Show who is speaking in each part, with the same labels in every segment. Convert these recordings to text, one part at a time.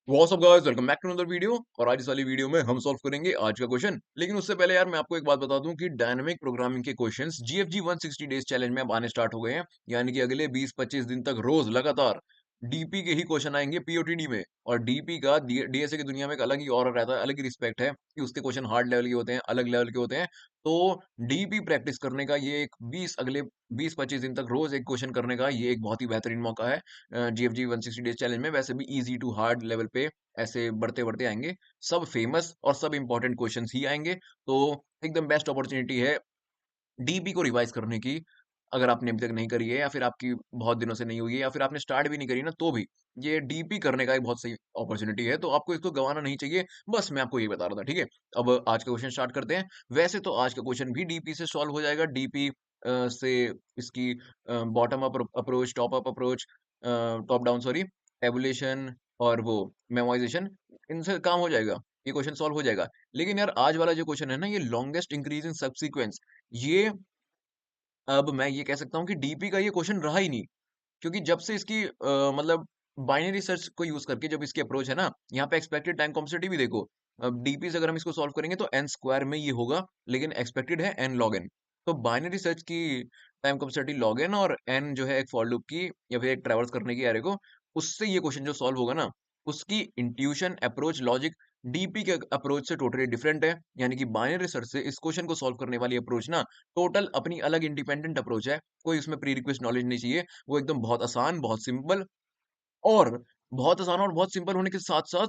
Speaker 1: What's up guys, welcome back to another video. और आज इस वाली वीडियो में हम सॉल्व करेंगे आज का क्वेश्चन। लेकिन उससे पहले यार मैं आपको एक बात बता दूं कि डायनामिक प्रोग्रामिंग के क्वेश्चंस जीएफजी 160 डेज चैलेंज में अब आने स्टार्ट हो गए हैं। यानी कि अगले 20-25 दिन तक रोज लगातार डीपी के ही क्वेश्चन आएंगे पीओटीडी में। और डीपी का डीएसए की दुनिया में एक अलग ही और रहता है, अलग ही रिस्पेक्ट है कि उसके क्वेश्चन हार्ड लेवल के होते हैं, अलग लेवल के होते हैं। तो डीपी प्रैक्टिस करने का ये एक 20-25 दिन तक रोज एक क्वेश्चन करने का ये एक बहुत ही बेहतरीन मौका है जीएफजी 160 डेज चैलेंज में। वैसे भी इजी टू हार्ड लेवल पे ऐसे बढ़ते-बढ़ते आएँगे। सब फेमस और सब इम्पोर्टेंट क्वेश्चन्स ही आएँगे। तो एकदम बेस्ट अपॉर्च्युनिटी है डीपी को रिवाइज़ करने की। अगर आपने अभी तक नहीं करी है या फिर आपकी बहुत दिनों से नहीं हुई है या फिर आपने स्टार्ट भी नहीं करी ना, तो भी ये डीपी करने का एक बहुत सही अपॉर्च्युनिटी है। तो आपको इसको गँवाना नहीं चाहिए। बस मैं आपको ये बता रहा था, ठीक है? अब आज का क्वेश्चन स्टार्ट करते हैं। वैसे तो आज का क्वेश्चन भी डीपी से सॉल्व हो जाएगा। डीपी से इसकी bottom up approach, top up approach, top down sorry, tabulation और वो मेमोराइज़ेशन, इनसे काम हो जाएगा। ये क्वेश्चन सॉल्व हो जाएगा। लेकिन यार आज वाला जो क्वेश्चन है ना, ये लॉन्गेस्ट इंक्रीज इन सबसीक्वेंस, ये अब मैं ये कह सकता हूँ कि डीपी का ये क्वेश्चन रहा ही नहीं। क्योंकि जब से इसकी मतलब बाइनरी सर्च को यूज़ करके जब इसकी अप्रोच है ना, यहाँ पे एक्सपेक्टेड टाइम कॉम्प्लेक्सिटी भी देखो। अब डीपी से अगर हम इसको सॉल्व करेंगे तो n स्क्वायर में ये होगा, लेकिन एक्सपेक्टेड है n log n। तो बाइनरी सर्च की टाइम कॉम्प्लेक्सिटी log n और n जो है एक फॉर लूप की या फिर एक ट्रैवर्स करने की एरे को, उससे ये क्वेश्चन जो सॉल्व होगा ना, उसकी इंट्यूशन, अप्रोच, लॉजिक डीपी के अप्रोच से टोटली डिफरेंट है। यानी कि बाइनरी सर्च से इस क्वेश्चन को सॉल्व करने वाली अप्रोच ना, टोटल अपनी अलग इंडिपेंडेंट अप्रोच है। कोई उसमें प्री रिक्वेस्ट नॉलेज नहीं चाहिए। वो एकदम बहुत आसान, बहुत सिंपल और बहुत आसान और बहुत सिंपल होने के साथ-साथ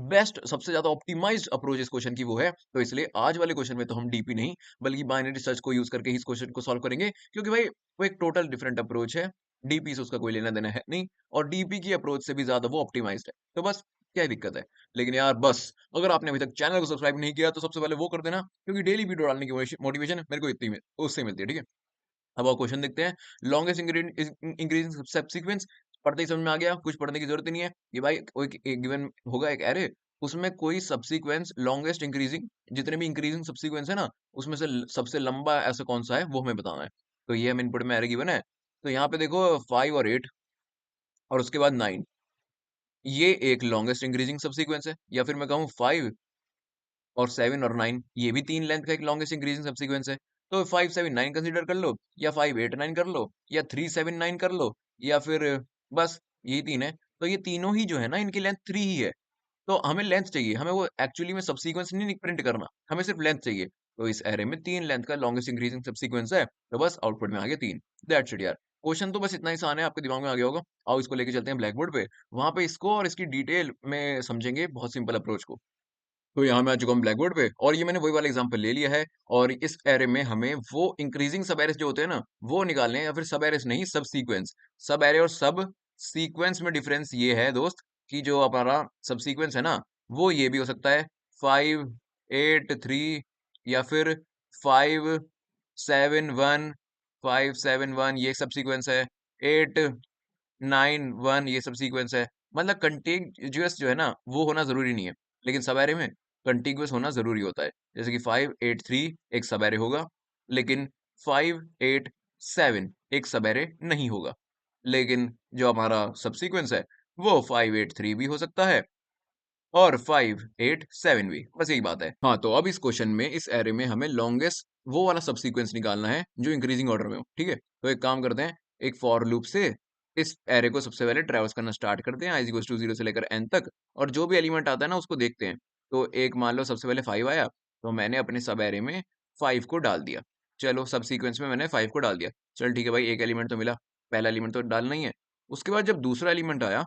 Speaker 1: बेस्ट, सबसे ज़्यादा ऑप्टिमाइज़्ड अप्रोच इस क्वेश्चन की वो है। तो इसलिए आज वाले क्वेश्चन में तो हम डीपी नहीं, बल्कि बाइनरी सर्च को यूज़ करके ही इस क्वेश्चन को सॉल्व करेंगे। क्योंकि भाई वो एक टोटल डिफरेंट अप्रोच है। डीपी से उसका कोई लेना-देना है नहीं और डीपी की अप्रोच से भी ज़्यादा वो ऑप्टिमाइज़्ड है। तो बस क्या ही दिक्कत है? लेकिन यार बस अगर आपने अभी तक चैनल को सब्सक्राइब नहीं किया तो सबसे पहले वो कर देना, क्योंकि डेली वीडियो डालने की मोटिवेशन मेरे को इतनी में उससे मिलती है, ठीक है? अब और क्वेश्चन देखते हैं। लॉन्गेस्ट इंक्रीजिंग सबसीक्वेंस पढ़ते ही समझ में आ गया, कुछ पढ़ने की जरूरत ही नहीं है। ये भाई कोई एक गिवन होगा, एक एरे, उसमें कोई सबसीक्वेंस लॉन्गेस्ट इंक्रीजिंग, जितने भी इंक्रीजिंग सबसीक्वेंस है ना, उसमें से सबसे लंबा ऐसा कौन सा है वो हमें बताना है। तो ये हम इनपुट में एरे गिवन है। तो यहाँ पे देखो 5 और 8 और उसके बाद 9, ये एक लॉन्गेस्ट इंक्रीजिंग सबसीक्वेंस है। या फिर मैं कहूँ 5 और 7 और 9, ये भी 3 लेंथ का एक लॉन्गेस्ट इंक्रीजिंग सबसीक्वेंस है। तो 5 7 9 कंसीडर कर लो, या 5 8 9 कर लो, या 3 7 9 कर लो, या फिर बस यही 3 है। तो ये तीनों ही जो है ना, इनकी लेंथ 3 ही है। तो हमें लेंथ चाहिए, हमें वो एक्चुअली में सबसीक्वेंस नहीं प्रिंट करना, हमें सिर्फ लेंथ चाहिए। तो इस एरे में 3 लेंथ का लॉन्गेस्ट इंक्रीजिंग सबसीक्वेंस है। तो बस आउटपुट में आ गया 3। दैट्स इट यार। क्वेश्चन तो बस इतना ही आसान है, आपके दिमाग में आ गया होगा। आओ इसको लेके चलते हैं ब्लैक बोर्ड पे। वहां पे इसको और इसकी डिटेल में समझेंगे बहुत सिंपल अप्रोच को। तो यहाँ मैं आ चुका हूँ ब्लैक बोर्ड पे और ये मैंने वही वाला एग्जांपल ले लिया है। और इस एरे में हमें वो इंक्रीजिंग सब एरेस जो होते हैं ना, वो निकालने हैं, या फिर सब एरेस नहीं, सब सीक्वेंस। सब एरे और सब सीक्वेंस में डिफरेंस ये है दोस्त, कि जो हमारा सब सीक्वेंस है ना, वो ये भी हो सकता है 5 8 3, या फिर 5 7 1, 5 7 1, ये सब सीक्वेंस है। 8 9 1, ये सब सीक्वेंस है। मतलब कंटीग्युअस जो है ना, वो होना जरूरी नहीं है, लेकिन सब एरे में कंटीग्युअस होना जरूरी होता है। जैसे कि 5 8 3 एक सब एरे होगा, लेकिन 5 8 7 एक सब एरे नहीं होगा। लेकिन जो हमारा सब सीक्वेंस है, वो 5 8 3 भी हो सकता है और 5 8 7 भी। बस यही बात है। हाँ, तो अब इस क्वेश्चन में इस एरे में हमें लॉन्गेस्ट वो वाला सब सीक्वेंस निकालना है जो इंक्रीजिंग ऑर्डर में हो, ठीक है? तो एक काम करते हैं, एक फॉर लूप से इस एरे को सबसे पहले ट्रैवर्स करना स्टार्ट करते हैं, i इज़ इक्वल्स टू 0 से लेकर n तक, और जो भी एलिमेंट आता है ना उसको देखते हैं। तो एक मान लो सबसे पहले 5 आया, तो मैंने अपने सब एरे में 5 को डाल दिया। चलो सब सीक्वेंस में मैंने 5 को डाल दिया। चल ठीक है भाई, एक एलिमेंट तो मिला, पहला एलिमेंट तो डालना ही है। उसके बाद जब दूसरा एलिमेंट आया,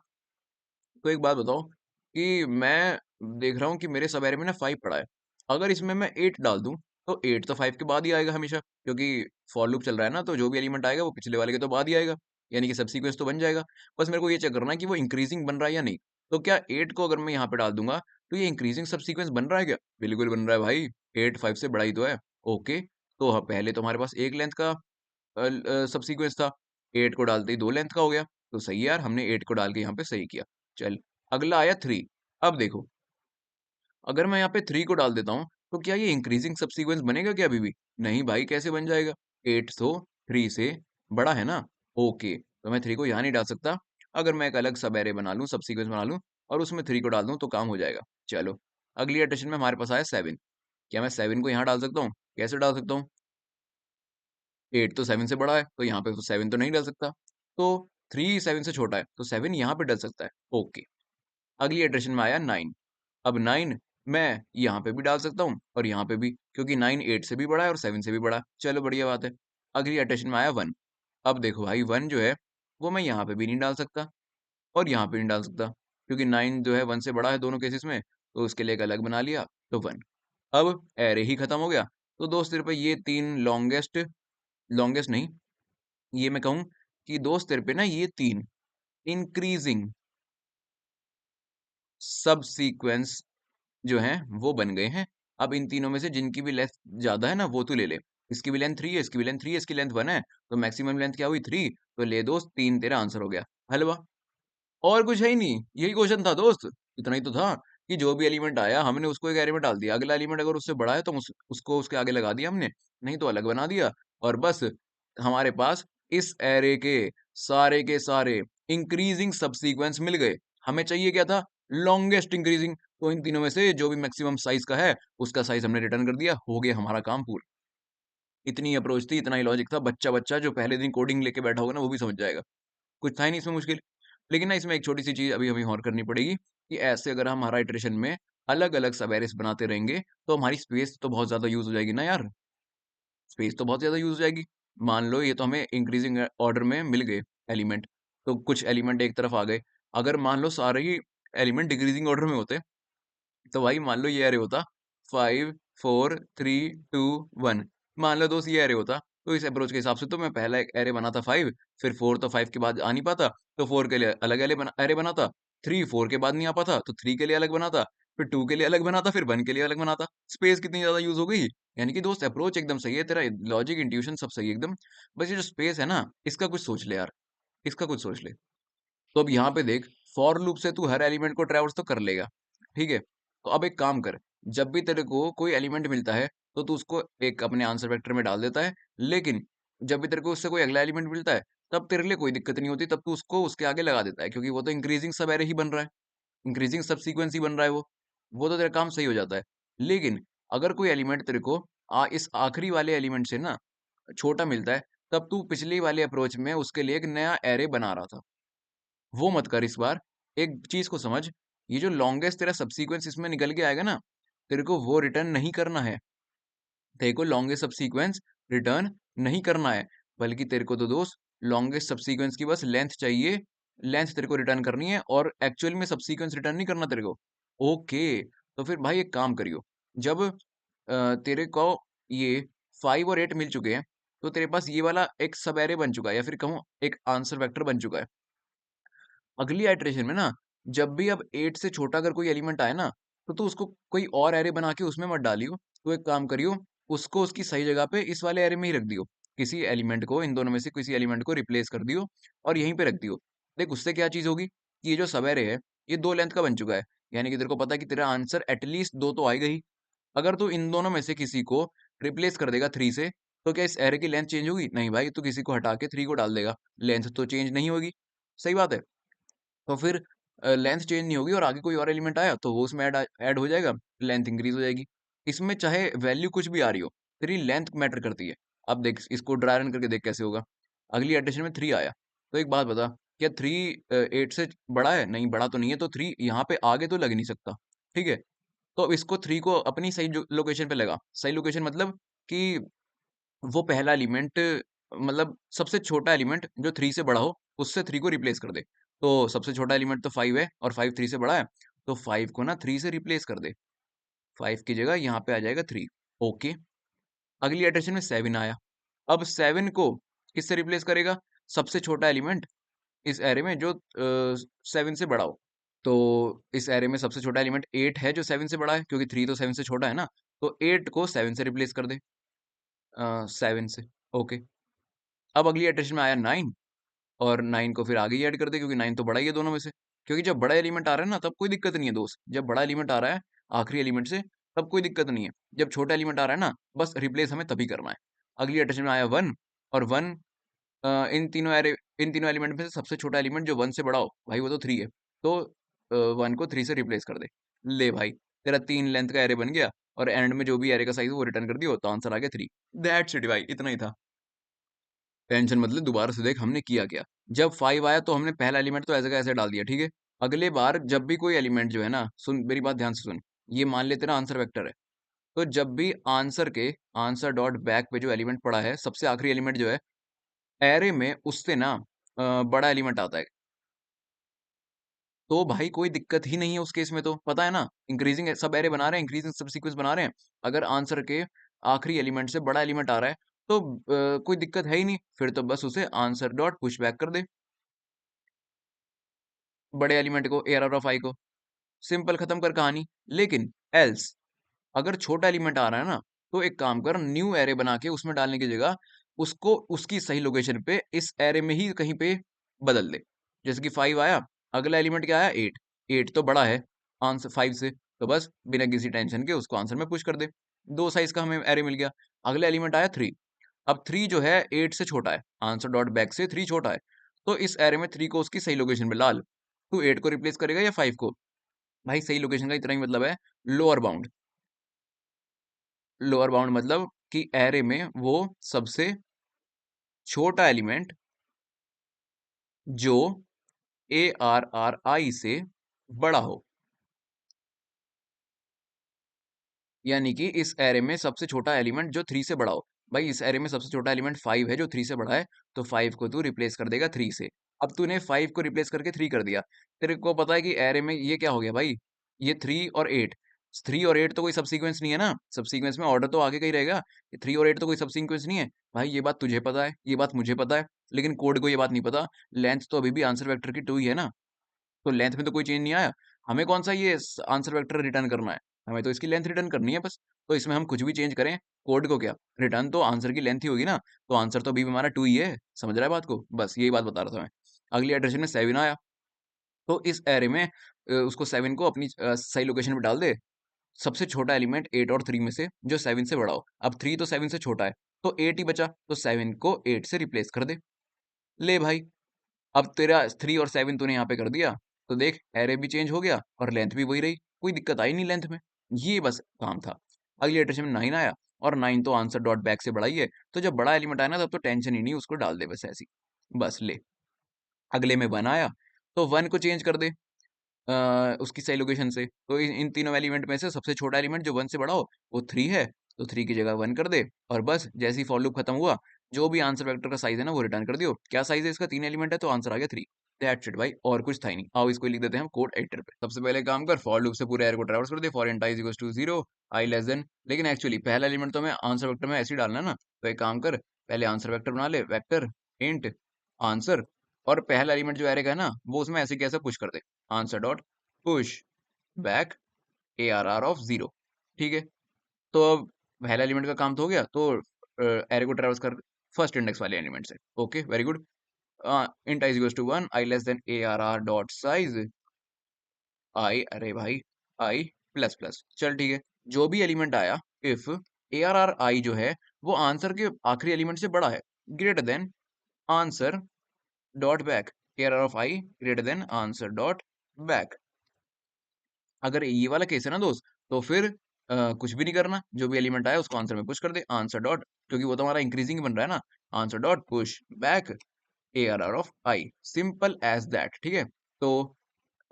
Speaker 1: तो एक बात बताओ कि मैं देख रहा हूँ कि मेरे सब एरे में ना 5 पड़ा है। अगर इसमें मैं 8 डाल दूँ, तो 8 तो 5 के बाद ही आएगा हमेशा, क्योंकि फॉर लूप चल रहा है ना, तो जो भी एलिमेंट आएगा वो पिछले वाले के तो बाद ही आएगा। यानी कि सब सीक्वेंस तो बन जाएगा। बस मेरे को ये चेक करना है कि वो इंक्रीजिंग बन रहा है या नहीं। तो क्या 8 को अगर मैं यहाँ पे डाल दूँगा, तो ये इंक्रीजिंग सब सीक्वेंस बन रहा है क्या? बिल्कुल बन रहा है भाई। 8 5 से बड़ा ही तो है। ओके, तो पहले तो हमारे पास 1 लेंथ का सब सीक्वेंस था। 8 को डालते ही 2 लेंथ का हो गया। तो सही है यार, हमने 8 को डाल के यहाँ पे सही किया। चल, अगला आया 3। अब देखो, अगर मैं यहाँ पे 3 को डाल देता हूँ, तो क्या ये इंक्रीजिंग सब सीक्वेंस बनेगा क्या अभी भी? नहीं भाई, कैसे बन जाएगा? 8 तो 3 से बड़ा है ना? ओके, तो मैं 3 को यहाँ नहीं डाल सकता। अगर मैं एक अलग सब एरे बना लूँ, सब सीक्वेंस बना लूँ, और उसमें 3 को डाल दूँ तो काम हो जाएगा। चलो, अगली इटरेशन में हमारे पास आया 7। क्या मैं 7 को यहाँ डाल सकता हूँ? कैसे डाल सकता हूँ? 8 तो 7 से बड़ा है, तो यहाँ पे तो 7 तो नहीं डाल सकता। तो 3 7 से छोटा है, तो 7 यहाँ पे डल सकता है। ओके। अगली इटरेशन में आया 9। अब 9 मैं यहाँ पे भी डाल सकता हूँ और यहाँ पे भी, क्योंकि 9 8 से भी बड़ा है और 7 से भी बड़ा है। चलो बढ़िया बात है। अगली इटरेशन में आया 1। अब देखो भाई 1 जो है, वो मैं यहाँ पे भी नहीं डाल सकता और यहाँ पे नहीं डाल सकता, क्योंकि 9 जो है 1 से बड़ा है दोनों केसेस में, तो उसके लिए एक अलग बना लिया, तो 1। अब एरे ही खत्म हो गया। तो दोस्त तेरे पे ये 3 लॉन्गेस्ट लॉन्गेस्ट नहीं, ये मैं कहूँ कि दोस्त तेरे पे ना ये 3 इंक्रीजिंग सब सीक्वेंस जो हैं वो बन गए हैं। अब इन तीनों में से जिनकी भी लेंथ ज़्यादा है ना वो तू ले ले। इसकी भी लेंथ 3 है, इसकी भी लेंथ 3 है, इसकी लेंथ 1 है, तो मैक्सिमम लेंथ क्या हुई 3, तो ले दोस्त 3 तेरा आंसर हो गया। हल हुआ। और कुछ है ही नहीं, यही क्वेश्चन था दोस्त। इतना ही तो था कि जो भी एलिमेंट आया हमने उसको एक एरे में डाल दिया। अगला एलिमेंट अगर उससे बड़ा है तो उसको उसके आगे लगा दिया हमने, नहीं तो अलग बना दिया। और बस हमारे पास इस एरे के सारे इंक्रीजिंग सबसीक्वेंस मिल गए। हमें चाहिए क्या था? Longest increasing. तो इन तीनों में से जो भी मैक्सिमम साइज का है उसका साइज हमने रिटर्न कर दिया, हो गया हमारा काम पूरा। इतनी अप्रोच थी, इतना ही लॉजिक था। बच्चा बच्चा जो पहले दिन कोडिंग लेके बैठा होगा ना वो भी समझ जाएगा। कुछ था ही नहीं इसमें मुश्किल। लेकिन ना इसमें एक छोटी-सी चीज़ अभी हमें और करनी पड़ेगी कि ऐसे अगर हम हर इटरेशन में अलग-अलग सब एरेस बनाते रहेंगे, तो हमारी स्पेस तो बहुत ज़्यादा यूज़ हो जाएगी ना यार। स्पेस तो बहुत ज़्यादा यूज़ हो जाएगी। मान लो ये तो हमें इंक्रीज़िंग ऑर्डर में मिल गए एलिमेंट, तो कुछ एलिमेंट एक तरफ आ गए। अगर मान लो सारे ही एलिमेंट डिक्रीज़िंग ऑर्डर में होते, तो भाई मान लो ये एरे होता 5 4 3 2 1। मान लो दोस्त ये एरे होता, तो इस अप्रोच के हिसाब से तो मैं पहला एक एरे बनाता 5, फिर 4 तो 5 के बाद आ नहीं पाता, तो 4 के लिए अलग एरे बनाता, 3 4 के बाद नहीं आ पाता तो 3 के लिए अलग बनाता, फिर 2 के लिए अलग बनाता, फिर 1 के लिए अलग बनाता। स्पेस कितनी ज्यादा यूज हो गई। यानी कि दोस्त अप्रोच एकदम सही है तेरा, लॉजिक इंट्यूशन सब सही है एकदम। बस ये जो स्पेस है ना, इसका कुछ सोच ले यार, इसका कुछ सोच ले। तो अब यहाँ पे देख, फॉर लूप से तू हर एलिमेंट को ट्रैवर्स तो कर लेगा, ठीक है। तो अब एक काम कर, जब भी तेरे को कोई एलिमेंट मिलता है तो तू उसको एक अपने आंसर वेक्टर में डाल देता है। लेकिन जब भी तेरे को उससे कोई अगला एलिमेंट मिलता है, तब तेरे लिए कोई दिक्कत नहीं होती, तब तू उसको उसके आगे लगा देता है, क्योंकि वो तो इंक्रीजिंग सब एरे ही बन रहा है, इंक्रीजिंग सब सीक्वेंस ही बन रहा है वो तो तेरा काम सही हो जाता है। लेकिन अगर कोई एलिमेंट तेरे को इस आखिरी वाले एलिमेंट से ना छोटा मिलता है, तब तू पिछली वाले अप्रोच में उसके लिए एक नया एरे बना रहा था, वो मत कर इस बार। एक चीज़ को समझ, ये जो लॉन्गेस्ट तेरा सबसीक्वेंस इसमें निकल के आएगा ना, तेरे को वो रिटर्न नहीं करना है। तेरे को लॉन्गेस्ट सबसीक्वेंस रिटर्न नहीं करना है, बल्कि तेरे को तो दोस्त लॉन्गेस्ट सबसीक्वेंस की बस लेंथ चाहिए, लेंथ तेरे को रिटर्न करनी है और एक्चुअल में सबसीक्वेंस रिटर्न नहीं करना तेरे को। ओके, तो फिर भाई एक काम करियो, जब तेरे को ये 5 और 8 मिल चुके हैं, तो तेरे पास ये वाला एक सब एरे बन चुका है, या फिर कहूँ एक आंसर वेक्टर बन चुका है। अगली आइटरेशन में ना, जब भी अब 8 से छोटा अगर कोई एलिमेंट आए ना, तो तू उसको कोई और एरे बना के उसमें मत डालियो। तो एक काम करियो, उसको उसकी सही जगह पे इस वाले एरे में ही रख दियो। किसी एलिमेंट को, इन दोनों में से किसी एलिमेंट को रिप्लेस कर दियो और यहीं पे रख दियो। देख उससे क्या चीज़ होगी कि ये जो सब एरे है, ये 2 लेंथ का बन चुका है। यानी कि तेरे को पता है कि तेरा आंसर एटलीस्ट 2 तो आएगा ही। अगर तू इन दोनों में से किसी को रिप्लेस कर देगा 3 से, तो क्या इस एरे की लेंथ चेंज होगी? नहीं भाई, तू किसी को हटा के 3 को डाल देगा, लेंथ तो चेंज नहीं होगी। सही बात है। तो फिर लेंथ चेंज नहीं होगी और आगे कोई और एलिमेंट आया तो वो उसमें ऐड हो जाएगा, लेंथ इंक्रीज हो जाएगी। इसमें चाहे वैल्यू कुछ भी आ रही हो, तेरी लेंथ मैटर करती है। अब देख इसको ड्राई रन करके देख कैसे होगा। अगली इटरेशन में 3 आया, तो एक बात बता, क्या 3 8 से बड़ा है? नहीं, बड़ा तो नहीं है, तो 3 यहाँ पे आगे तो लग नहीं सकता, ठीक है। तो अब इसको 3 को अपनी सही लोकेशन पे लगा। सही लोकेशन मतलब कि वो पहला एलिमेंट, मतलब सबसे छोटा एलिमेंट जो 3 से बड़ा हो, उससे 3 को रिप्लेस कर दे। तो सबसे छोटा एलिमेंट तो 5 है और 5 3 से बड़ा है, तो 5 को ना 3 से रिप्लेस कर दे। 5 की जगह यहाँ पे आ जाएगा 3। ओके। अगली इटरेशन में 7 आया। अब 7 को किससे रिप्लेस करेगा? सबसे छोटा एलिमेंट इस एरे में जो 7 से बड़ा हो। तो इस एरे में सबसे छोटा एलिमेंट 8 है जो 7 से बड़ा है, क्योंकि 3 तो 7 से छोटा है ना। तो 8 को 7 से रिप्लेस कर दे, 7 से। ओके। अब अगली इटरेशन में आया 9, और 9 को फिर आगे ही ऐड कर दे, क्योंकि 9 तो बड़ा ही है दोनों में से। क्योंकि जब बड़ा एलिमेंट आ रहा है ना, तब कोई दिक्कत नहीं है दोस्त। जब बड़ा एलिमेंट आ रहा है आखिरी एलिमेंट से, तब कोई दिक्कत नहीं है। जब छोटा एलिमेंट आ रहा है ना, बस रिप्लेस हमें तभी करना है। अगली इटरेशन में आया 1, और 1 इन तीनों एलिमेंट में से सबसे छोटा एलिमेंट जो 1 से बड़ा हो, भाई वो तो 3 है। तो 1 को 3 से रिप्लेस कर दे। ले भाई, तेरा 3 लेंथ का एरे बन गया और एंड में जो भी एरे का साइज है वो रिटर्न कर दियो, तो आंसर आ गया 3। दैट्स इट भाई, इतना ही था। टेंशन मतलब दोबारा से देख हमने किया क्या। जब 5 आया तो हमने पहला एलिमेंट तो ऐसे का ऐसे डाल दिया, ठीक है। अगले बार जब भी कोई एलिमेंट जो है ना, सुन मेरी बात ध्यान से सुन, ये मान ले तेरा आंसर वेक्टर है। तो जब भी आंसर के आंसर डॉट बैक पे जो एलिमेंट पड़ा है, सबसे आखिरी एलिमेंट जो है एरे में, उससे ना बड़ा एलिमेंट आता है, तो भाई कोई दिक्कत ही नहीं है उस केस में। तो पता है ना, इंक्रीजिंग सब एरे बना रहे हैं, इंक्रीजिंग सब सीक्वेंस बना रहे हैं। अगर आंसर के आखिरी एलिमेंट से बड़ा एलिमेंट आ रहा है तो कोई दिक्कत है ही नहीं, फिर तो बस उसे आंसर डॉट पुश बैक कर दे बड़े एलिमेंट को, एआरआर ऑफ आई को। सिंपल, खत्म कर कहानी। लेकिन एल्स अगर छोटा एलिमेंट आ रहा है ना, तो एक काम कर, न्यू एरे बना के उसमें डालने की जगह उसको उसकी सही लोकेशन पे इस एरे में ही कहीं पे बदल दे। जैसे कि 5 आया, अगला एलिमेंट क्या आया, 8। 8 तो बड़ा है आंसर 5 से, तो बस बिना किसी टेंशन के उसको आंसर में पुश कर दे। दो साइज का हमें एरे मिल गया। अगला एलिमेंट आया 3। अब 3 जो है 8 से छोटा है, आंसर डॉट बैक से 3 छोटा है, तो इस एरे में 3 को उसकी सही लोकेशन पे डाल। तू 8 को रिप्लेस करेगा या 5 को? भाई सही लोकेशन का इतना ही मतलब है, लोअर बाउंड। लोअर बाउंड मतलब कि एरे में वो सबसे छोटा एलिमेंट जो ए आर आर आई से बड़ा हो, यानी कि इस एरे में सबसे छोटा एलिमेंट जो 3 से बड़ा हो। भाई इस एरे में सबसे छोटा एलिमेंट 5 है जो 3 से बड़ा है, तो 5 को तू रिप्लेस कर देगा 3 से। अब तूने 5 को रिप्लेस करके 3 कर दिया, तेरे को पता है कि एरे में ये क्या हो गया भाई, ये 3 और 8। 3 और 8 तो कोई सब सीक्वेंस नहीं है ना, सब सीक्वेंस में ऑर्डर तो आगे का ही रहेगा। 3 और 8 तो कोई सब सीक्वेंस नहीं है। भाई ये बात तुझे पता है, ये बात मुझे पता है, लेकिन कोड को ये बात नहीं पता। लेंथ तो अभी भी आंसर वेक्टर की 2 ही है ना, तो लेंथ में तो कोई चेंज नहीं आया। हमें कौन सा ये आंसर वेक्टर रिटर्न करना है, हमें तो इसकी लेंथ रिटर्न करनी है बस। तो इसमें हम कुछ भी चेंज करें, कोड को क्या, रिटर्न तो आंसर की लेंथ ही होगी ना। तो आंसर तो अभी भी हमारा 2 ही है। समझ रहा है बात को? बस यही बात बता रहा था मैं। अगली एडिशन में 7 आया, तो इस एरे में उसको 7 को अपनी सही लोकेशन पे डाल दे। सबसे छोटा एलिमेंट 8 और 3 में से जो 7 से बड़ा हो। अब 3 तो 7 से छोटा है, तो 8 ही बचा, तो 7 को 8 से रिप्लेस कर दे। ले भाई, अब तेरा 3 और 7 तूने यहाँ पे कर दिया, तो देख एरे भी चेंज हो गया और लेंथ भी वही रही, कोई दिक्कत आई नहीं लेंथ में। ये बस काम था। अगली इटरेशन में 9 आया, और 9 तो आंसर डॉट बैक से बड़ा ही है, तो जब बड़ा एलिमेंट आया ना, तब तो टेंशन ही नहीं, उसको डाल दे बस ऐसी। बस ले, अगले में 1 आया, तो 1 को चेंज कर दे उसकी सही लोकेशन से। तो इन तीनों एलिमेंट में से सबसे छोटा एलिमेंट जो 1 से बड़ा हो वो 3 है, तो 3 की जगह 1 कर दे, और बस जैसे ही फॉर लूप खत्म हुआ, जो भी आंसर वेक्टर का साइज है ना वो रिटर्न कर दियो। क्या साइज है इसका, 3 एलिमेंट है, तो आंसर आ गया 3। दैट्स इट भाई, और कुछ था ही नहीं। आओ इसको लिख देते हैं हम कोड एडिटर पे। सबसे पहले काम कर, फॉर लूप से पूरे एरे को ट्रैवर्स कर दे। For int i is equals to 0, i less than, लेकिन एक्चुअली पहला एलिमेंट तो हमें आंसर वेक्टर में ऐसे ही डालना है ना। तो एक काम कर, पहले आंसर वेक्टर बना ले, वेक्टर इंट आंसर, और पहला एलिमेंट जो एरे का है ना, वो उसमें ऐसे कैसे पुश कर दे, answer dot push back A R are of 0। ठीक है, तो अब पहला एलिमेंट का काम तो हो गया, तो एरे को ट्रेवर्स कर फर्स्ट इंडेक्स वाले एलिमेंट से। Okay very good. Int i equals to 1, i less than a are r dot size i, अरे भाई आई प्लस प्लस, चल ठीक है। जो भी एलिमेंट आया, इफ ए आर आर आई जो है वो आंसर के आखिरी एलिमेंट से बड़ा है, greater than answer dot back, A R are of I greater than answer dot back. अगर ये वाला केस है ना दोस्त, तो फिर कुछ भी नहीं करना, जो भी एलिमेंट आया उसको आंसर में पुश कर दे, आंसर डॉट, क्योंकि वो तो हमारा इंक्रीजिंग ही बन रहा है ना, answer dot push back A R are of I, simple as that. ठीक है, तो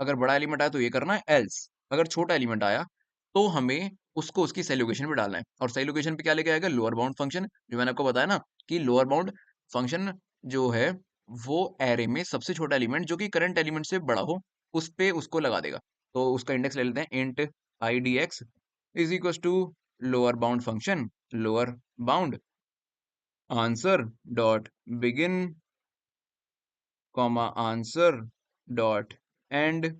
Speaker 1: अगर बड़ा एलिमेंट आया तो ये करना है, एल्स अगर छोटा एलिमेंट आया तो हमें उसको उसकी सही लोकेशन पे डालना है। और सही लोकेशन पे क्या लेके आएगा, लोअर बाउंड फंक्शन, जो मैंने आपको बताया ना कि लोअर बाउंड फंक्शन जो है वो एरे में सबसे छोटा एलिमेंट जो कि करंट एलिमेंट से बड़ा हो, उस पे उसको लगा देगा। तो उसका इंडेक्स ले लेते हैं, int i d x is equal to lower bound function, lower bound answer dot begin comma answer dot end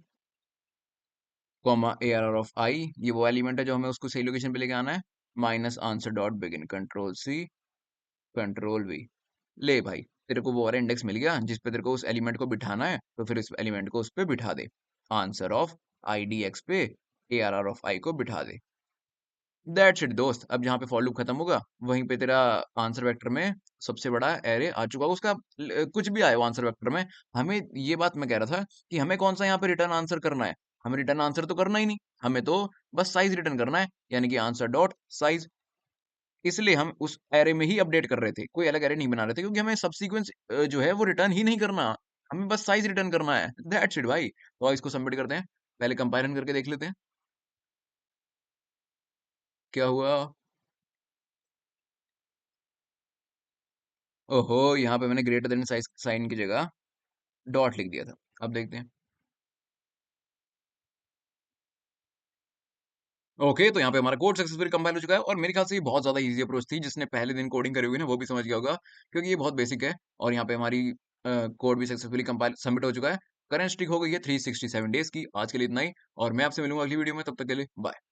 Speaker 1: comma a are are of i, ये वो एलिमेंट है जो हमें उसको सही लोकेशन पे लेके आना है, minus answer dot begin, control C control V. ले भाई, तेरे को वो वाला इंडेक्स मिल गया जिस पे तेरे को उस एलिमेंट को बिठाना है, तो फिर इस एलिमेंट को उस पे बिठा दे, answer of i d x पे a are are of i को बिठा दे। दैट्स इट दोस्त। अब जहाँ पे फॉर लूप खत्म होगा, वहीं पे तेरा आंसर वेक्टर में सबसे बड़ा एरे आ चुका होगा उसका। कुछ भी आया हो आंसर वेक्टर में, हमें ये बात मैं कह रहा था कि हमें कौन सा यहाँ पे रिटर्न आंसर करना है, हमें रिटर्न आंसर तो करना ही नहीं, हमें तो बस साइज़ रिटर्न करना है, यानी कि आंसर डॉट साइज़। इसलिए हम उस एरे में ही अपडेट कर रहे थे, कोई अलग एरे नहीं बना रहे थे क्योंकि हमें सबसीक्वेंस जो है वो रिटर्न ही नहीं करना, हमें बस साइज़ रिटर्न करना है, दैट्स इट भाई। तो इसको सबमिट करते हैं, पहले कंपैरिज़न करके देख लेते हैं, क्या हुआ? ओहो! यहाँ पे मैंने ग्रेटर दैन साइज़ साइन की जगह डॉट लिख दिया था। अब देखते हैं। ओके, तो यहाँ पे हमारा कोड सक्सेसफुली कंपाइल हो चुका है और मेरे ख्याल से ये बहुत ज़्यादा ईज़ी अप्रोच थी, जिसने पहले दिन कोडिंग करी हुई है ना, वो भी समझ गया होगा, क्योंकि ये बहुत बेसिक है और यहाँ पे हमारी कोड भी सक्सेसफुली कंपाइल सबमिट हो चुका है। करंट स्ट्रिक हो गई है 367 डेज़ की। आज के लिए इतना ही और मैं आपसे मिलूँगा अगली वीडियो में, तब तक के लिए बाय।